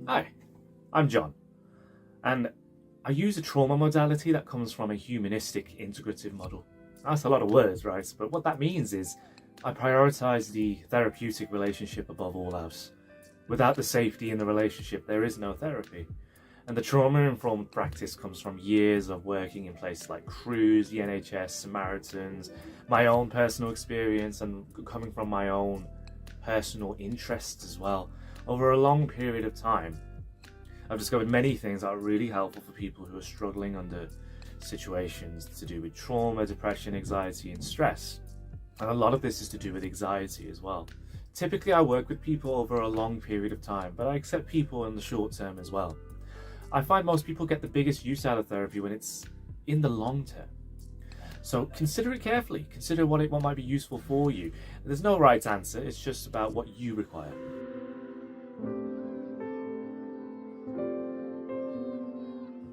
Hi, I'm John, and I use a trauma modality that comes from a humanistic integrative model. That's a lot of words, right? But what that means is I prioritize the therapeutic relationship above all else. Without the safety in the relationship, there is no therapy. And the trauma-informed practice comes from years of working in places like Cruise, the NHS, Samaritans, my own personal experience, and coming from my own personal interests as well. Over a long period of time, I've discovered many things that are really helpful for people who are struggling under situations to do with trauma, depression, anxiety, and stress. And a lot of this is to do with anxiety as well. Typically, I work with people over a long period of time, but I accept people in the short term as well. I find most people get the biggest use out of therapy when it's in the long term. So consider it carefully. Consider what might be useful for you. There's no right answer. It's just about what you require.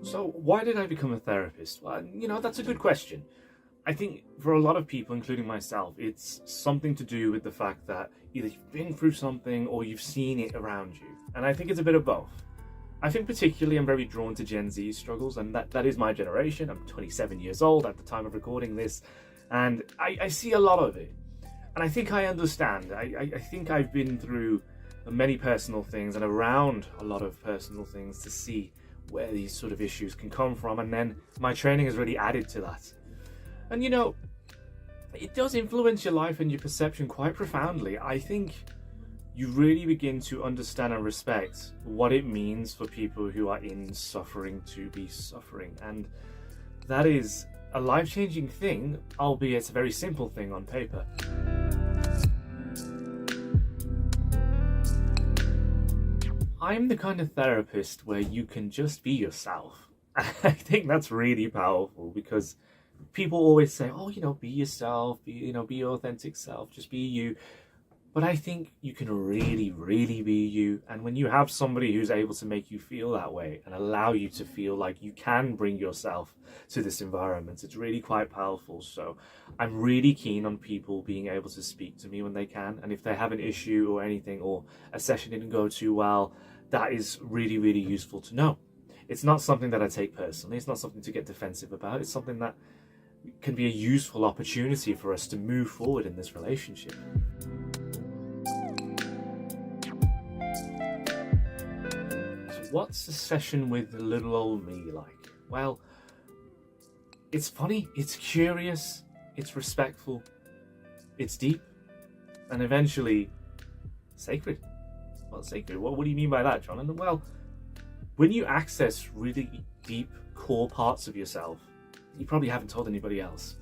So why did I become a therapist? Well, that's a good question. I think for a lot of people, including myself, it's something to do with the fact that either you've been through something or you've seen it around you. And I think it's a bit of both. I think particularly I'm very drawn to Gen Z struggles, and that is my generation. I'm 27 years old at the time of recording this, and I see a lot of it. And I think I understand. I think I've been through many personal things and around a lot of personal things to see where these sort of issues can come from, and then my training has really added to that. And it does influence your life and your perception quite profoundly. I think you really begin to understand and respect what it means for people who are in suffering to be suffering. And that is a life-changing thing, albeit a very simple thing on paper. I'm the kind of therapist where you can just be yourself. I think that's really powerful because people always say, be yourself, be your authentic self, just be you. But I think you can really, really be you. And when you have somebody who's able to make you feel that way and allow you to feel like you can bring yourself to this environment, it's really quite powerful. So I'm really keen on people being able to speak to me when they can. And if they have an issue or anything, or a session didn't go too well, that is really, really useful to know. It's not something that I take personally. It's not something to get defensive about. It's something that can be a useful opportunity for us to move forward in this relationship. What's a session with little old me like? Well, it's funny, it's curious, it's respectful, it's deep, and eventually sacred. Well, sacred, what do you mean by that, John? And well, when you access really deep core parts of yourself, you probably haven't told anybody else,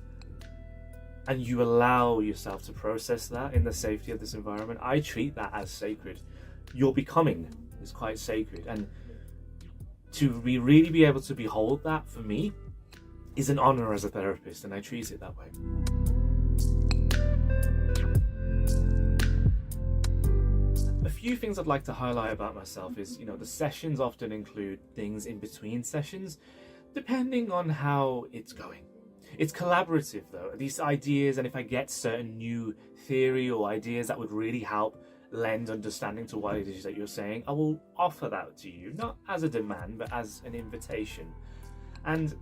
and you allow yourself to process that in the safety of this environment, I treat that as sacred. Your becoming is quite sacred, and to really be able to behold that, for me, is an honor as a therapist, and I treat it that way. A few things I'd like to highlight about myself is, the sessions often include things in between sessions, depending on how it's going. It's collaborative though, these ideas, and if I get certain new theory or ideas that would really help lend understanding to what it is that you're saying, I will offer that to you, not as a demand, but as an invitation. And,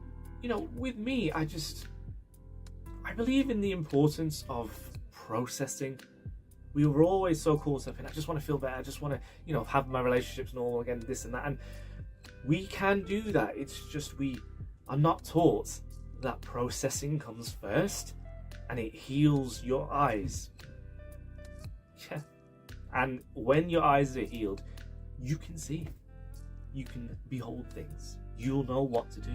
with me, I believe in the importance of processing. We were always so caught up in, I just want to feel better, I just want to, have my relationships normal again, this and that. And we can do that. It's just we are not taught that processing comes first and it heals your eyes. Yeah. And when your eyes are healed, you can see, you can behold things, you'll know what to do.